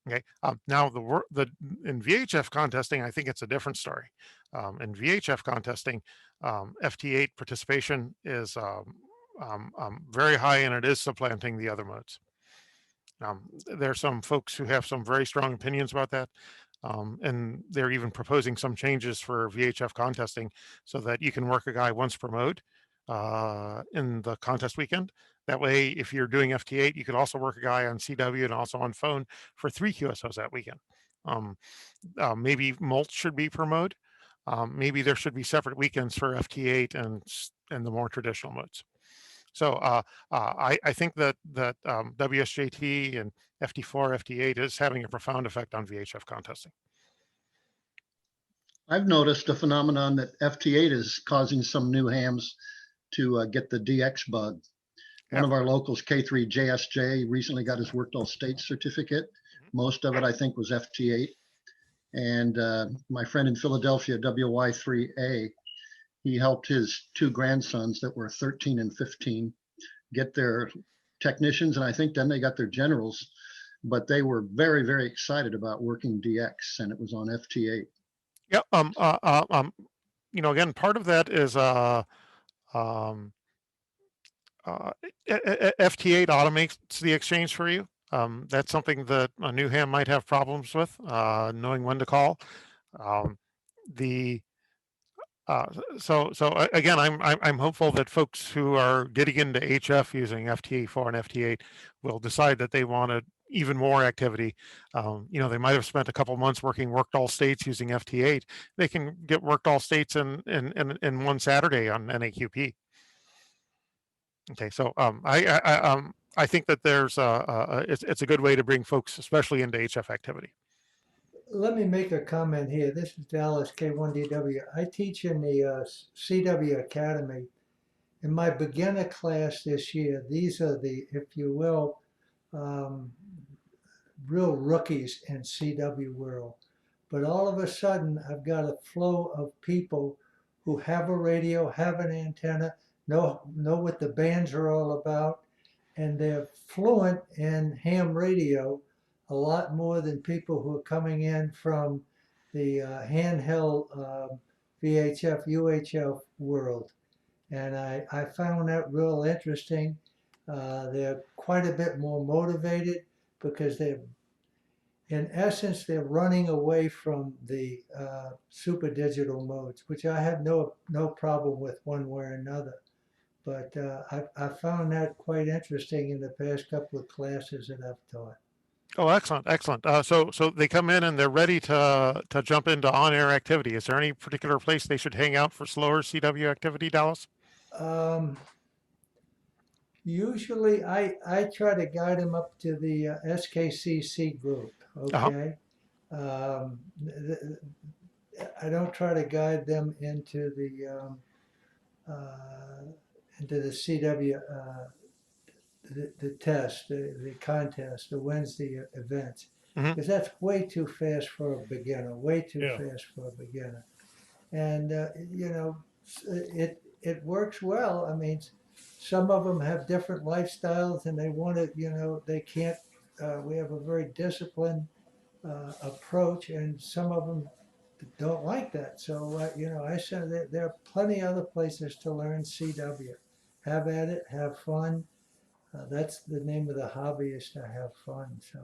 Okay. Now in VHF contesting, I think it's a different story. In VHF contesting, FT8 participation is very high, and it is supplanting the other modes. There are some folks who have some very strong opinions about that. And they're even proposing some changes for VHF contesting so that you can work a guy once per mode in the contest weekend. That way, if you're doing FT8, you could also work a guy on CW and also on phone for 3 QSOs that weekend. Maybe Molt should be per mode. Maybe there should be separate weekends for FT8 and the more traditional modes. So I think that WSJT and FT4, FT8 is having a profound effect on VHF contesting. I've noticed a phenomenon that FT8 is causing some new hams to get the DX bug. One of our locals, K3JSJ, recently got his worked all states certificate. Most of it, I think, was FT8. And my friend in Philadelphia, WY3A, he helped his 2 grandsons that were 13 and 15 get their technicians, and I think then they got their generals, but they were very, very excited about working DX, and it was on FT8. Yeah. Again, part of that is FT8 automates the exchange for you. That's something that a new ham might have problems with, knowing when to call. So again, I'm hopeful that folks who are getting into HF using FT4 and FT8 will decide that they want even more activity. They might have spent a couple months worked all states using FT8. They can get worked all states in one Saturday on NAQP. Okay, so I think that it's a good way to bring folks, especially into HF activity. Let me make a comment here. This is Dallas, K1DW. I teach in the CW Academy. In my beginner class this year, these are the, if you will, real rookies in CW world. But all of a sudden, I've got a flow of people who have a radio, have an antenna, know what the bands are all about, and they're fluent in ham radio a lot more than people who are coming in from the handheld VHF, UHF world. And I found that real interesting. They're quite a bit more motivated because in essence, they're running away from the super digital modes, which I have no problem with one way or another. But I found that quite interesting in the past couple of classes that I've taught. Oh, excellent, excellent. So they come in and they're ready to jump into on-air activity. Is there any particular place they should hang out for slower CW activity, Dallas? Usually, I try to guide them up to the SKCC group. Okay. I don't try to guide them into the CW, the test, the contest, the Wednesday events, because that's way too fast for a beginner. Way too fast for a beginner, and it works well. I mean, some of them have different lifestyles, and they want to, they can't. We have a very disciplined approach, and some of them don't like that. So I said that there are plenty other places to learn CW. Have at it, have fun. That's the name of the hobby, is to have fun. So,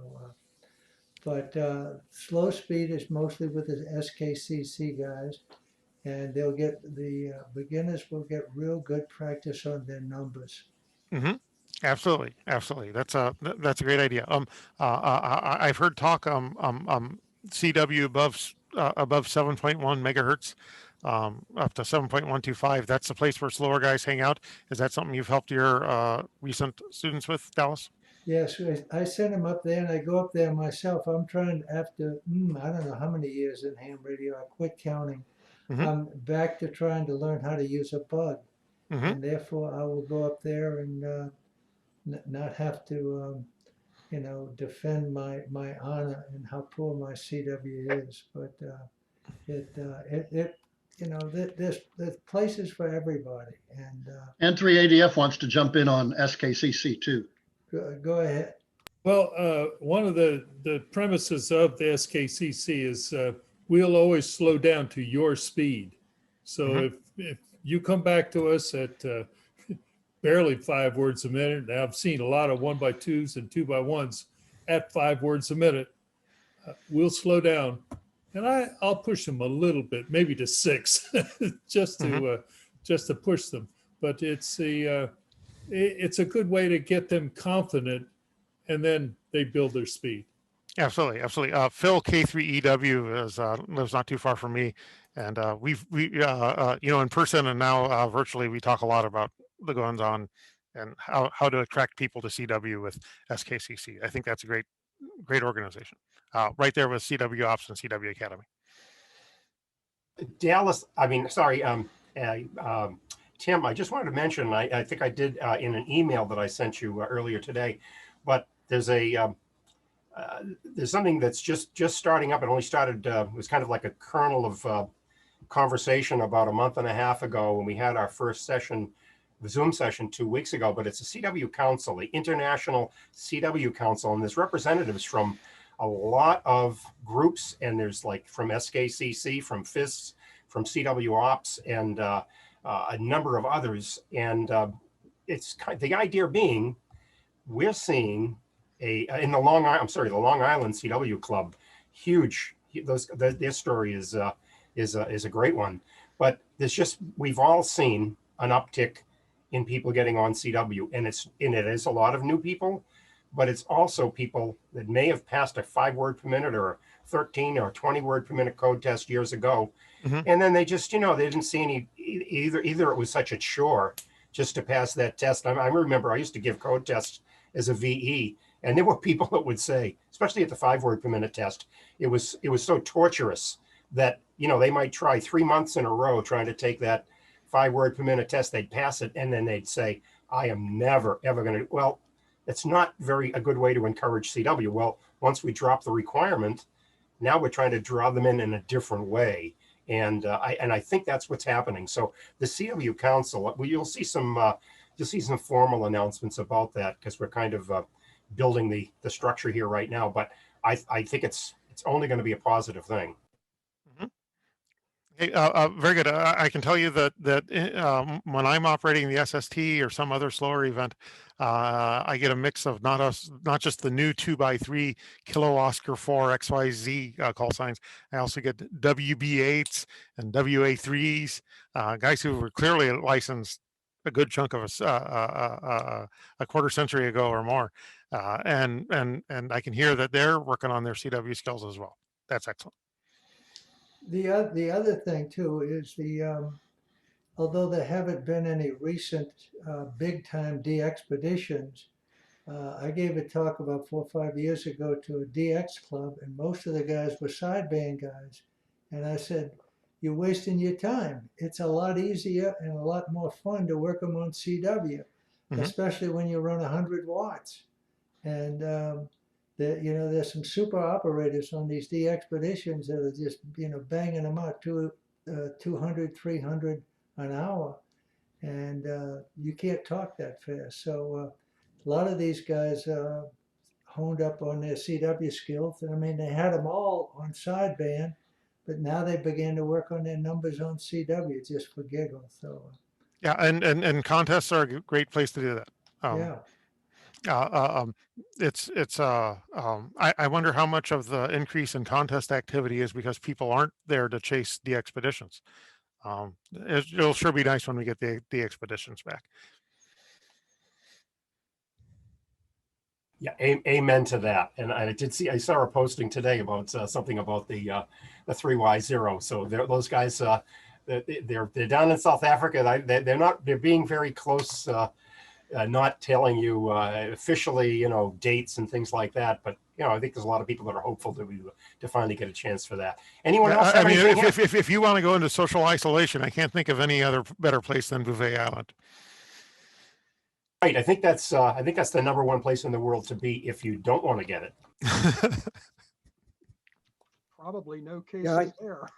but slow speed is mostly with the SKCC guys, and they'll get the beginners will get real good practice on their numbers. Mm-hmm. Absolutely, absolutely. That's a great idea. I've heard talk CW above 7.1 megahertz, up to 7.125. That's the place where slower guys hang out. Is that something you've helped your recent students with, Dallas? Yes, I send them up there, and I go up there myself. I'm trying after I don't know how many years in ham radio. I quit counting. I'm back to trying to learn how to use a bug, and therefore I will go up there and not have to defend my honor and how poor my CW is. But It you know, there's places for everybody, and N3ADF wants to jump in on SKCC too. go ahead. Well, one of the premises of the SKCC is we'll always slow down to your speed. So if you come back to us at barely 5 words a minute, and I've seen a lot of 1x2s and 2x1s at 5 words a minute, we'll slow down, and I'll push them a little bit, maybe to 6, just to push them. But it's a good way to get them confident, and then they build their speed. Absolutely, absolutely. Phil K3EW lives not too far from me, and we in person and now virtually we talk a lot about the goings on and how to attract people to CW with SKCC. I think that's a great organization. Right there with CW Ops and CW Academy. Dallas, I mean, sorry, Tim, I just wanted to mention, I think I did in an email that I sent you earlier today, but there's something that's just starting up. It only started, it was kind of like a kernel of conversation about a month and a half ago when we had our first session, the Zoom session 2 weeks ago, but it's a CW Council, the International CW Council, and there's representatives from a lot of groups, and there's like from SKCC, from FIS, from CW Ops, and a number of others. And it's the idea being, we're seeing in the Long Island CW Club, huge. Their story is a great one, but we've all seen an uptick in people getting on CW, and it is a lot of new people, but it's also people that may have passed a 5 word per minute or a 13 or 20 word per minute code test years ago, and then they just they didn't see any either it was such a chore just to pass that test. I remember I used to give code tests as a VE, and there were people that would say, especially at the 5 word per minute test, it was so torturous that they might try 3 months in a row trying to take that 5 word per minute test. They'd pass it, and then they'd say, I am never ever going to. Well, it's not a good way to encourage CW. Well, once we drop the requirement, now we're trying to draw them in a different way, and I think that's what's happening. So the CW Council, you'll see some formal announcements about that, because we're kind of building the structure here right now. But I think it's only going to be a positive thing. Hey, very good. I can tell you that when I'm operating the SST or some other slower event, I get a mix of not just the new 2x3 Kilo Oscar 4 XYZ call signs. I also get WB8s and WA3s, guys who were clearly licensed a good chunk of a quarter century ago or more, and I can hear that they're working on their CW skills as well. That's excellent. The other thing too is although there haven't been any recent big time de-expeditions, I gave a talk about 4 or 5 years ago to a DX club, and most of the guys were sideband guys, and I said, you're wasting your time. It's a lot easier and a lot more fun to work them on CW, especially when you run 100 watts. And there's some super operators on these de-expeditions that are just banging them out 200, 300 an hour, and you can't talk that fast. So a lot of these guys honed up on their CW skills. I mean, they had them all on sideband, but now they began to work on their numbers on CW just for giggles. So yeah, and contests are a great place to do that. Yeah. I wonder how much of the increase in contest activity is because people aren't there to chase the expeditions. It'll sure be nice when we get the expeditions back. Yeah, amen to that. And I saw a posting today about something about the 3Y0. So those guys, they're down in South Africa. They're being very close. Not telling you officially, dates and things like that, but I think there's a lot of people that are hopeful to finally get a chance for that. Anyone else? I mean, if you want to go into social isolation, I can't think of any other better place than Vhf Island. Right, I think that's the #1 place in the world to be if you don't want to get it. Probably no cases there.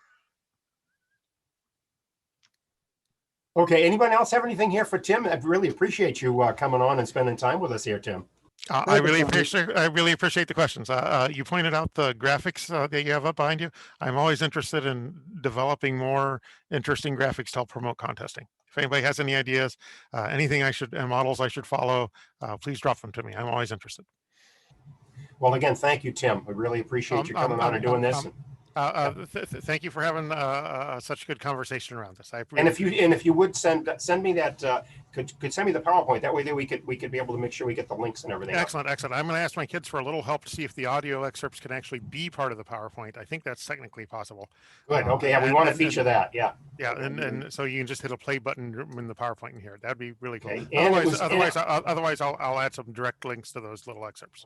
Okay, anyone else have anything here for Tim? I really appreciate you coming on and spending time with us here, Tim. I really appreciate the questions. You pointed out the graphics that you have up behind you. I'm always interested in developing more interesting graphics to help promote contesting. If anybody has any ideas, anything and models I should follow, please drop them to me. I'm always interested. Well, again, thank you, Tim. We really appreciate you coming on and doing this. Thank you for having such a good conversation around this. And if you would send me that, could send me the PowerPoint. That way, we could be able to make sure we get the links and everything. Excellent. I'm going to ask my kids for a little help to see if the audio excerpts can actually be part of the PowerPoint. I think that's technically possible. Good. Okay. Yeah, we want to feature that. Yeah. Yeah, and so you can just hit a play button in the PowerPoint in here. That'd be really cool. Okay. And otherwise, I'll add some direct links to those little excerpts.